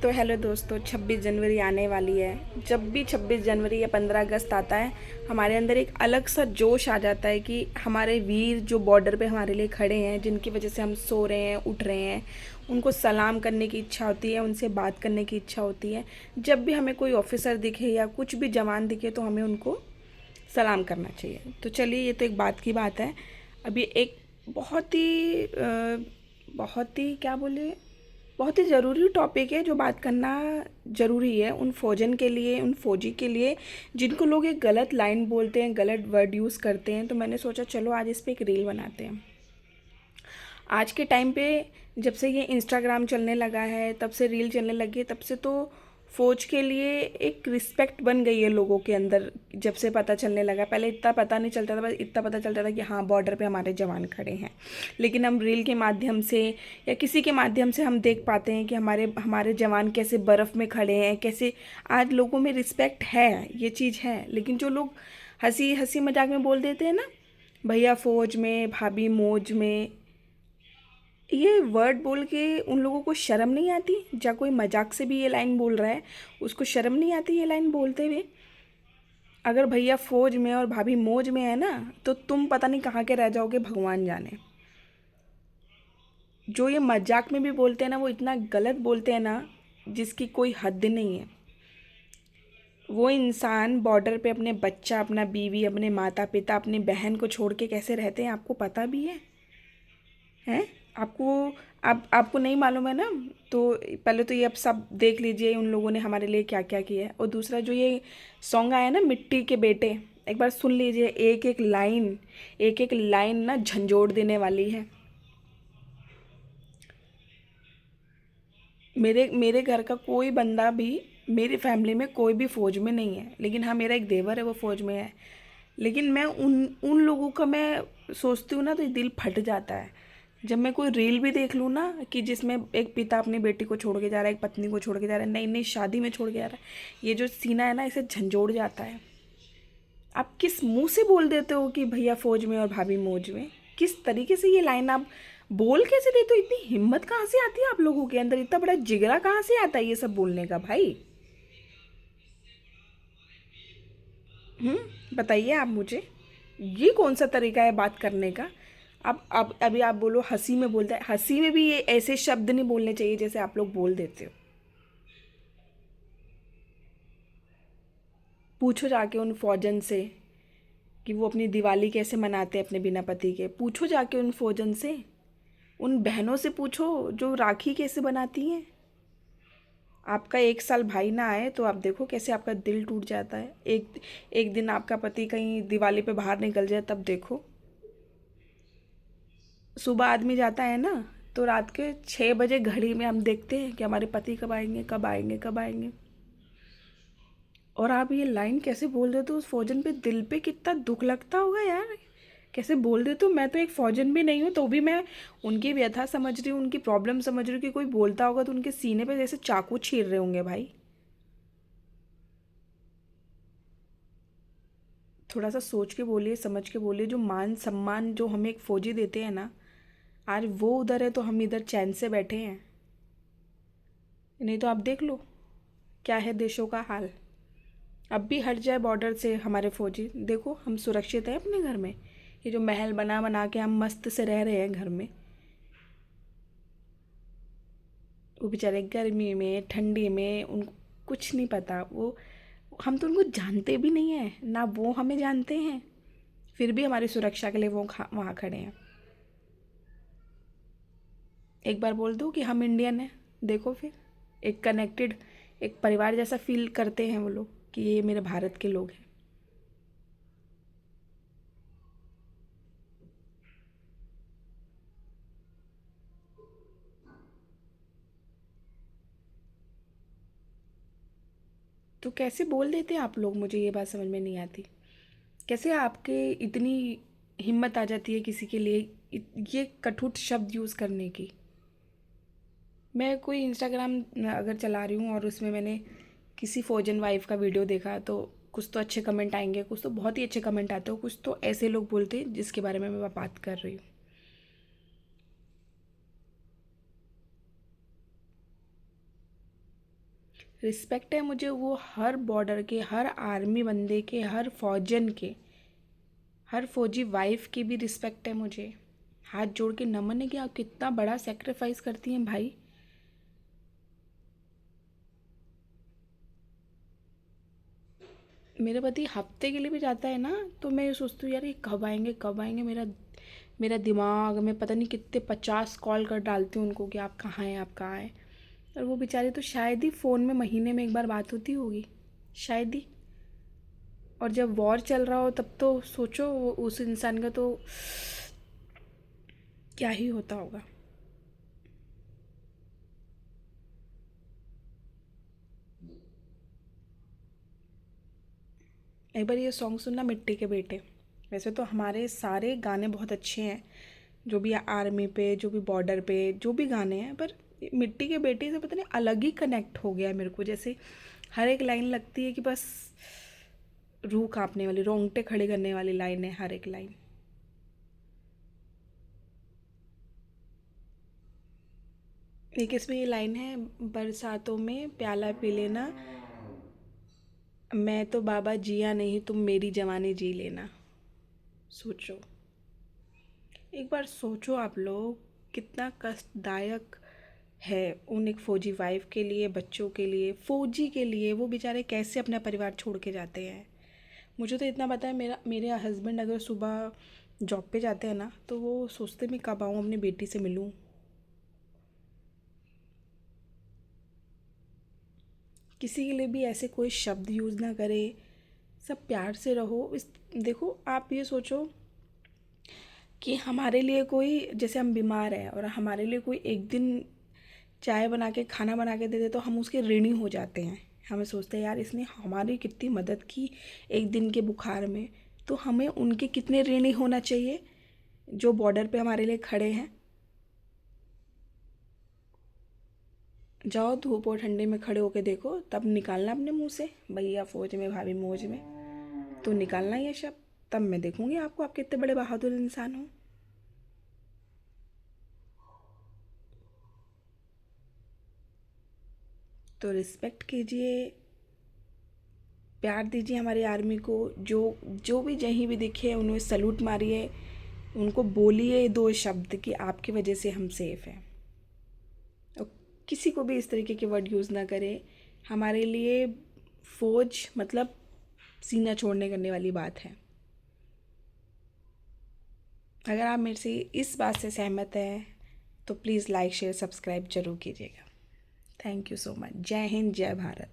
तो हेलो दोस्तों, 26 जनवरी आने वाली है। जब भी 26 जनवरी या 15 अगस्त आता है, हमारे अंदर एक अलग सा जोश आ जाता है कि हमारे वीर जो बॉर्डर पे हमारे लिए खड़े हैं, जिनकी वजह से हम सो रहे हैं, उठ रहे हैं, उनको सलाम करने की इच्छा होती है, उनसे बात करने की इच्छा होती है। जब भी हमें कोई ऑफिसर दिखे या कुछ भी जवान दिखे तो हमें उनको सलाम करना चाहिए। तो चलिए, ये तो एक बात की बात है। अभी एक बहुत ही क्या बोले, बहुत ही ज़रूरी टॉपिक है जो बात करना ज़रूरी है उन फौजन के लिए, उन फौजी के लिए जिनको लोग एक गलत लाइन बोलते हैं, गलत वर्ड यूज़ करते हैं। तो मैंने सोचा चलो आज इस पे एक रील बनाते हैं। आज के टाइम पे जब से ये इंस्टाग्राम चलने लगा है, तब से रील चलने लगी है, तब से तो फ़ौज के लिए एक रिस्पेक्ट बन गई है लोगों के अंदर। जब से पता चलने लगा, पहले इतना पता नहीं चलता था, बस इतना पता चलता था कि हाँ, बॉर्डर पे हमारे जवान खड़े हैं। लेकिन हम रील के माध्यम से या किसी के माध्यम से हम देख पाते हैं कि हमारे हमारे जवान कैसे बर्फ़ में खड़े हैं, कैसे आज लोगों में रिस्पेक्ट है, ये चीज़ है। लेकिन जो लोग हंसी हंसी मजाक में बोल देते हैं ना, भैया फ़ौज में, भाभी मौज में, ये वर्ड बोल के उन लोगों को शर्म नहीं आती? या कोई मजाक से भी ये लाइन बोल रहा है, उसको शर्म नहीं आती ये लाइन बोलते हुए? अगर भैया फौज में और भाभी मौज में है ना, तो तुम पता नहीं कहाँ के रह जाओगे, भगवान जाने। जो ये मजाक में भी बोलते हैं ना, वो इतना गलत बोलते हैं ना, जिसकी कोई हद नहीं है। वो इंसान बॉर्डर पे अपने बच्चा, अपना बीवी, अपने माता पिता, अपनी बहन को छोड़ के कैसे रहते हैं, आपको पता भी है? हैं? आपको आपको नहीं मालूम है ना? तो पहले तो ये अब सब देख लीजिए उन लोगों ने हमारे लिए क्या क्या किया है। और दूसरा जो ये सॉन्ग आया ना, मिट्टी के बेटे, एक बार सुन लीजिए। एक एक लाइन ना झंझोड़ देने वाली है। मेरे मेरे घर का कोई बंदा भी, मेरी फैमिली में कोई भी फौज में नहीं है, लेकिन हाँ, मेरा एक देवर है, वो फौज में है। लेकिन मैं उन उन लोगों का मैं सोचती हूँ ना, तो दिल फट जाता है जब मैं कोई रील भी देख लूँ ना, कि जिसमें एक पिता अपनी बेटी को छोड़ के जा रहा है, एक पत्नी को छोड़ के जा रहा है, नई नई शादी में छोड़ के जा रहा है। ये जो सीना है ना, इसे झंझोड़ जाता है। आप किस मुंह से बोल देते हो कि भैया फौज में और भाभी मौज में? किस तरीके से ये लाइन आप बोल कैसे देते हो? इतनी हिम्मत कहाँ से आती है आप लोगों के अंदर? इतना बड़ा जिगरा कहाँ से आता है ये सब बोलने का भाई? बताइए आप मुझे, ये कौन सा तरीका है बात करने का? अब अभी आप बोलो हंसी में बोलता है, हंसी में भी ये ऐसे शब्द नहीं बोलने चाहिए जैसे आप लोग बोल देते हो। पूछो जाके उन फौजन से कि वो अपनी दिवाली कैसे मनाते हैं अपने बिना पति के। पूछो जाके उन फौजन से, उन बहनों से पूछो जो राखी कैसे बनाती हैं। आपका 1 साल भाई ना आए तो आप देखो कैसे आपका दिल टूट जाता है। एक एक दिन आपका पति कहीं दिवाली पे बाहर निकल जाए, तब देखो। सुबह आदमी जाता है ना, तो रात के 6 बजे घड़ी में हम देखते हैं कि हमारे पति कब आएंगे, कब आएंगे, कब आएंगे। और आप ये लाइन कैसे बोल देते हो? उस फौजन पे, दिल पे कितना दुख लगता होगा यार। कैसे बोल देते हो? मैं तो एक फौजन भी नहीं हूँ, तो भी मैं उनकी व्यथा समझ रही हूँ, उनकी प्रॉब्लम समझ रही हूँ कि कोई बोलता होगा तो उनके सीने पे जैसे चाकू चीर रहे होंगे भाई। थोड़ा सा सोच के बोलिए, समझ के बोलिए। जो मान सम्मान जो हमें एक फौजी देते हैं ना, आज वो उधर है तो हम इधर चैन से बैठे हैं। नहीं तो आप देख लो क्या है देशों का हाल। अब भी हट जाए बॉर्डर से हमारे फौजी, देखो हम सुरक्षित हैं अपने घर में। ये जो महल बना बना के हम मस्त से रह रहे हैं घर में, वो बेचारे गर्मी में, ठंडी में, उनको कुछ नहीं पता। वो हम तो उनको जानते भी नहीं हैं ना, वो हमें जानते हैं। फिर भी हमारी सुरक्षा के लिए वो वहाँ खड़े हैं। एक बार बोल दो कि हम इंडियन हैं, देखो फिर एक कनेक्टेड, एक परिवार जैसा फील करते हैं वो लोग कि ये मेरे भारत के लोग हैं। तो कैसे बोल देते हैं आप लोग? मुझे ये बात समझ में नहीं आती। कैसे आपके इतनी हिम्मत आ जाती है किसी के लिए ये कठुत शब्द यूज़ करने की? मैं कोई इंस्टाग्राम अगर चला रही हूँ और उसमें मैंने किसी फौजन वाइफ का वीडियो देखा, तो कुछ तो अच्छे कमेंट आएंगे, कुछ तो बहुत ही अच्छे कमेंट आते हो, कुछ तो ऐसे लोग बोलते हैं जिसके बारे में मैं बात कर रही हूँ। रिस्पेक्ट है मुझे वो हर बॉर्डर के, हर आर्मी बंदे के, हर फौजन के, हर फौजी वाइफ की भी रिस्पेक्ट है मुझे। हाथ जोड़ के नमन है कि आप कितना बड़ा सेक्रीफाइस करती हैं भाई। मेरे पति हफ्ते के लिए भी जाता है ना, तो मैं ये सोचती हूँ यार ये कब आएंगे कब आएंगे। मेरा मेरा दिमाग में पता नहीं कितने 50 कॉल कर डालती हूँ उनको कि आप कहाँ हैं, आप कहाँ हैं। और वो बेचारे तो शायद ही फ़ोन में महीने में एक बार बात होती होगी, शायद ही। और जब वॉर चल रहा हो तब तो सोचो उस इंसान का तो क्या ही होता होगा। एक बार ये सॉन्ग सुनना, मिट्टी के बेटे। वैसे तो हमारे सारे गाने बहुत अच्छे हैं, जो भी आर्मी पे, जो भी बॉर्डर पे, जो भी गाने हैं, पर मिट्टी के बेटे से पता नहीं अलग ही कनेक्ट हो गया है मेरे को। जैसे हर एक लाइन लगती है कि बस रूह कांपने वाली, रोंगटे खड़े करने वाली लाइन है हर एक लाइन। एक इसमें ये लाइन है, बरसातों में प्याला पी लेना, मैं तो बाबा जिया नहीं, तुम मेरी जवानी जी लेना। सोचो, एक बार सोचो आप लोग, कितना कष्टदायक है उन एक फ़ौजी वाइफ के लिए, बच्चों के लिए, फ़ौजी के लिए। वो बेचारे कैसे अपना परिवार छोड़ के जाते हैं। मुझे तो इतना पता है, मेरे हस्बैंड अगर सुबह जॉब पे जाते हैं ना, तो वो सोचते मैं कब आऊँ अपनी बेटी से मिलूँ। किसी के लिए भी ऐसे कोई शब्द यूज़ ना करे, सब प्यार से रहो। इस देखो आप ये सोचो कि हमारे लिए कोई, जैसे हम बीमार हैं और हमारे लिए कोई एक दिन चाय बना के, खाना बना के दे दे, तो हम उसके ऋणी हो जाते हैं। हमें सोचते हैं यार इसने हमारी कितनी मदद की एक दिन के बुखार में, तो हमें उनके कितने ऋणी होना चाहिए जो बॉर्डर पे हमारे लिए खड़े हैं। जाओ धूप और ठंडे में खड़े होके देखो, तब निकालना अपने मुंह से भैया फौज में, भाभी मौज में, तो निकालना ये शब्द। तब मैं देखूंगी आपको, आप कितने बड़े बहादुर इंसान हो। तो रिस्पेक्ट कीजिए, प्यार दीजिए हमारी आर्मी को। जो जो भी जहीं भी दिखे उन्हें सलूट मारिए, उनको बोलिए दो शब्द कि आपकी वजह से हम सेफ़ हैं। और किसी को भी इस तरीके के वर्ड यूज़ ना करें। हमारे लिए फ़ौज मतलब सीना छोड़ने करने वाली बात है। अगर आप मेरे से इस बात से सहमत हैं तो प्लीज़ लाइक शेयर सब्सक्राइब ज़रूर कीजिएगा। Thank you so much. जय हिंद, जय भारत।